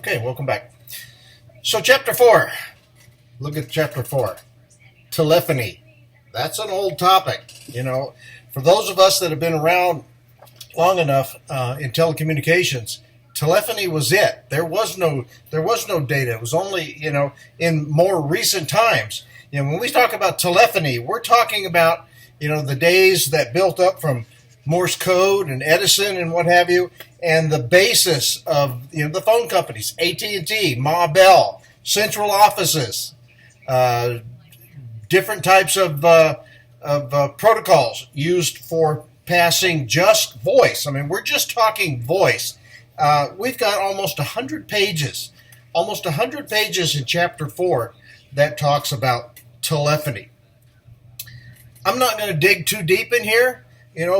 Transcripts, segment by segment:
Okay, welcome back. So chapter 4, look at chapter 4, telephony. That's an old topic. For those of us that have been around long enough in telecommunications, telephony was it. There was no data. It was only, in more recent times. When we talk about telephony, we're talking about, the days that built up from Morse code and Edison and what have you, and the basis of the phone companies, AT&T, Ma Bell, central offices, different types of protocols used for passing just voice. I mean, we're just talking voice. We've got almost 100 pages in chapter 4 that talks about telephony. I'm not going to dig too deep in here,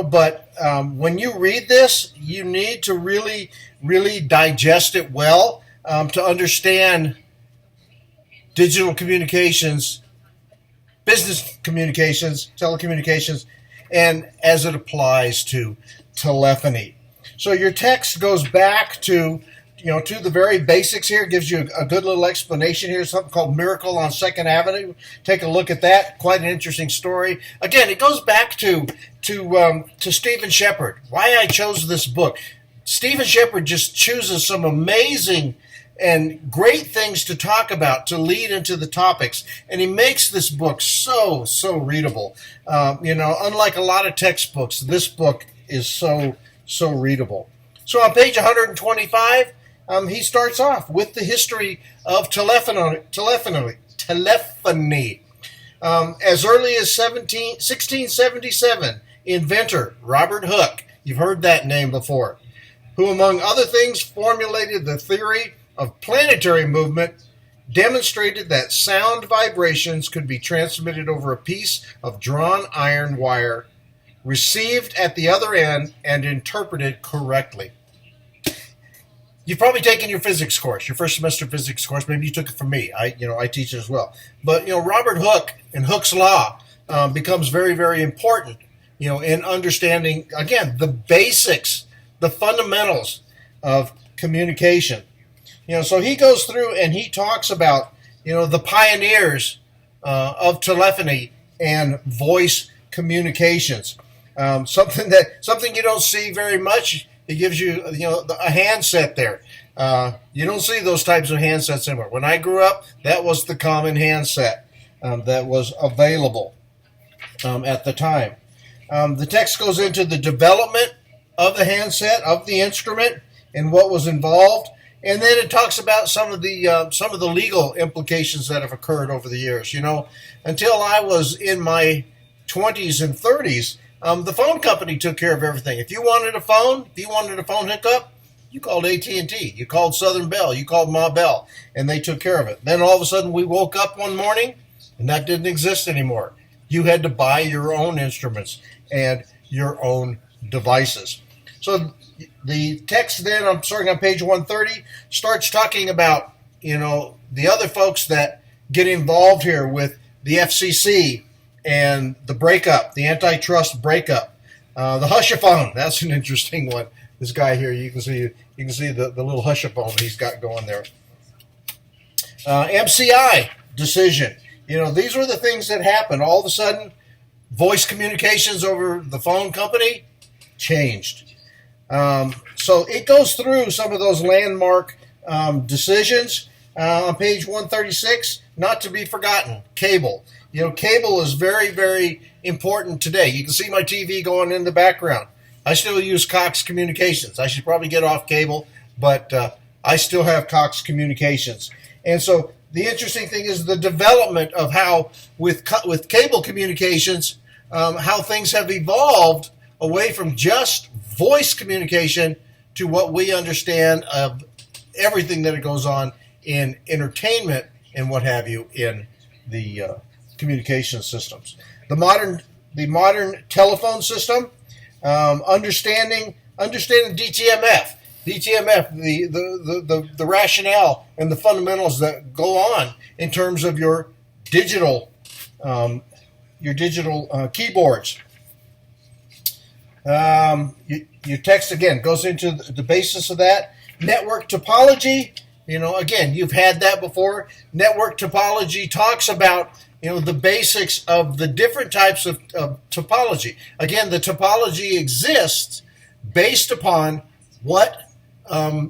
but when you read this, you need to really, really digest it well to understand digital communications, business communications, telecommunications, and as it applies to telephony. So your text goes back to the very basics here. It gives you a good little explanation here, something called Miracle on 2nd Avenue. Take a look at that. Quite an interesting story. Again, it goes back to Stephen Shepard. Why I chose this book. Stephen Shepard just chooses some amazing and great things to talk about to lead into the topics, and he makes this book so readable. Unlike a lot of textbooks, this book is so readable. So on page 125, he starts off with the history of telephony. As early as 1677, inventor Robert Hooke, you've heard that name before, who among other things formulated the theory of planetary movement, demonstrated that sound vibrations could be transmitted over a piece of drawn iron wire, received at the other end, and interpreted correctly. You've probably taken your physics course, your first semester physics course. Maybe you took it from me. I teach it as well. But Robert Hooke and Hooke's law becomes very, very important. In understanding again the basics, the fundamentals of communication. So he goes through and he talks about the pioneers of telephony and voice communications. Something you don't see very much. It gives you, a handset there. You don't see those types of handsets anymore. When I grew up, that was the common handset that was available at the time. The text goes into the development of the handset, of the instrument, and what was involved, and then it talks about some of the legal implications that have occurred over the years. Until I was in my 20s and 30s. The phone company took care of everything. If you wanted a phone hookup, you called AT&T, you called Southern Bell, you called Ma Bell, and they took care of it. Then all of a sudden we woke up one morning, and that didn't exist anymore. You had to buy your own instruments and your own devices. So the text then, I'm starting on page 130, starts talking about, the other folks that get involved here with the FCC, and the breakup, the antitrust breakup, the hushaphone. That's an interesting one. This guy here, you can see the little hushaphone he's got going there. MCI Decision. These were the things that happened. All of a sudden, voice communications over the phone company changed. So it goes through some of those landmark decisions. On page 136, not to be forgotten, cable. Cable is very, very important today. You can see my TV going in the background. I still use Cox Communications. I should probably get off cable, but I still have Cox Communications. And so the interesting thing is the development of how, with cable communications, how things have evolved away from just voice communication to what we understand of everything that goes on in entertainment and what have you in the communication systems. The modern telephone system, understanding DTMF, the rationale and the fundamentals that go on in terms of your digital keyboards. Your text again goes into the basis of that. Network topology, Again, you've had that before. Network topology talks about, the basics of the different types of topology. Again, the topology exists based upon what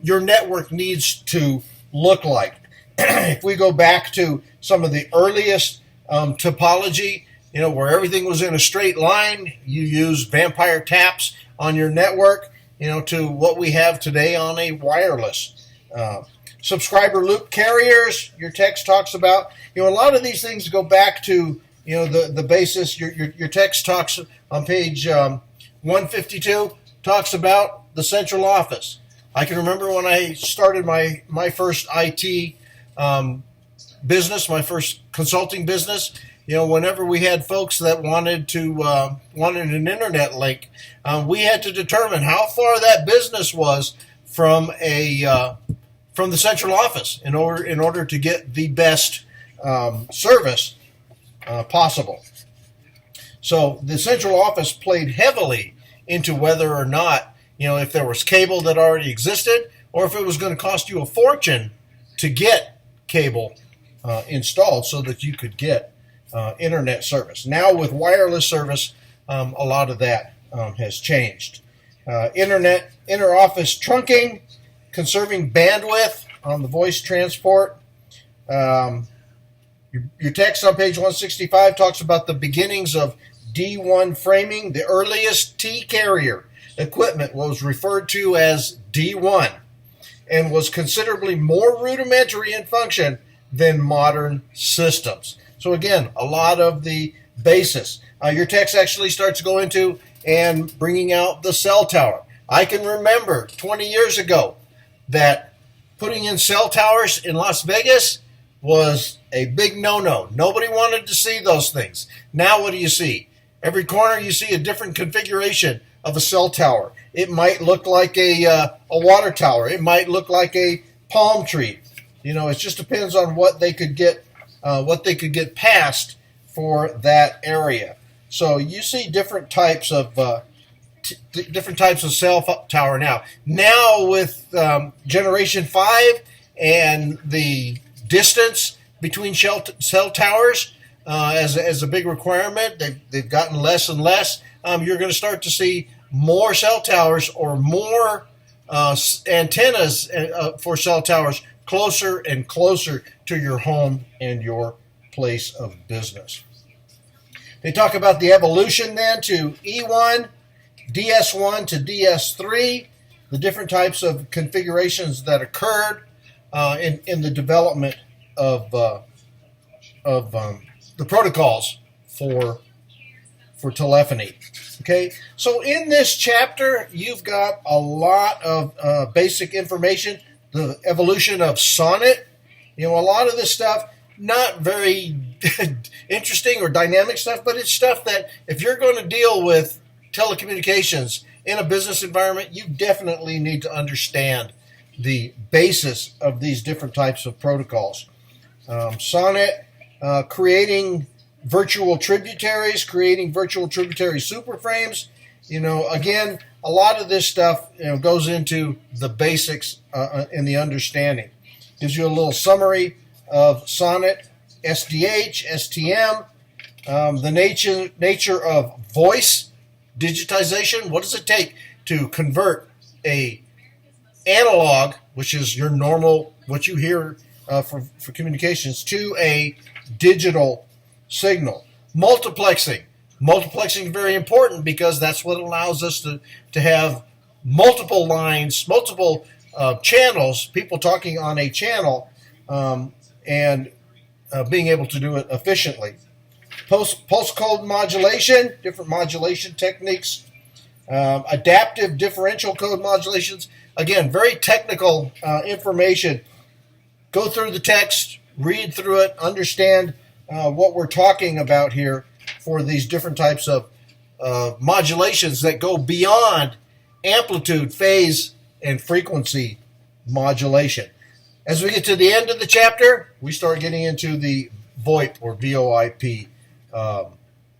your network needs to look like. If we go back to some of the earliest topology, where everything was in a straight line, you use vampire taps on your network, to what we have today on a wireless. Subscriber loop carriers, your text talks about, a lot of these things go back to, the basis. Your text talks on page 152, talks about the central office. I can remember when I started my first IT business, my first consulting business, whenever we had folks that wanted an internet link, we had to determine how far that business was from the central office in order to get the best service possible. So the central office played heavily into whether or not, if there was cable that already existed, or if it was going to cost you a fortune to get cable installed so that you could get internet service. Now with wireless service, a lot of that has changed. Inter-office trunking, conserving bandwidth on the voice transport. Your text on page 165 talks about the beginnings of D1 framing. The earliest T carrier equipment was referred to as D1 and was considerably more rudimentary in function than modern systems. So again, a lot of the basis. Your text actually starts to go into and bringing out the cell tower. I can remember 20 years ago that putting in cell towers in Las Vegas was a big no-no. Nobody wanted to see those things. Now what do you see? Every corner you see a different configuration of a cell tower. It might look like a water tower. It might look like a palm tree. It just depends on what they could get past for that area. So you see different types of cell tower now. Now with Generation 5 and the distance between cell towers as a big requirement, they've gotten less and less. You're going to start to see more cell towers or more antennas for cell towers closer and closer to your home and your place of business. They talk about the evolution then to E1, DS1 to DS3, the different types of configurations that occurred in the development of the protocols for telephony. Okay, so in this chapter, you've got a lot of basic information. The evolution of Sonnet, a lot of this stuff, not very interesting or dynamic stuff, but it's stuff that if you're going to deal with telecommunications in a business environment, you definitely need to understand the basis of these different types of protocols. Sonnet, creating virtual tributaries, creating virtual tributary superframes. Again, a lot of this stuff goes into the basics and the understanding. Gives you a little summary of Sonnet, SDH, STM, the nature of voice digitization. What does it take to convert a analog, which is your normal, what you hear for communications, to a digital signal? Multiplexing. Multiplexing is very important because that's what allows us to have multiple lines, multiple channels, people talking on a channel, and being able to do it efficiently. Pulse code modulation, different modulation techniques. Adaptive differential code modulations. Again, very technical information. Go through the text, read through it, understand what we're talking about here for these different types of modulations that go beyond amplitude, phase, and frequency modulation. As we get to the end of the chapter, we start getting into the VoIP or VoIP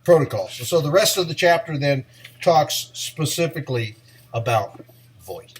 protocols. So the rest of the chapter then talks specifically about VoIP.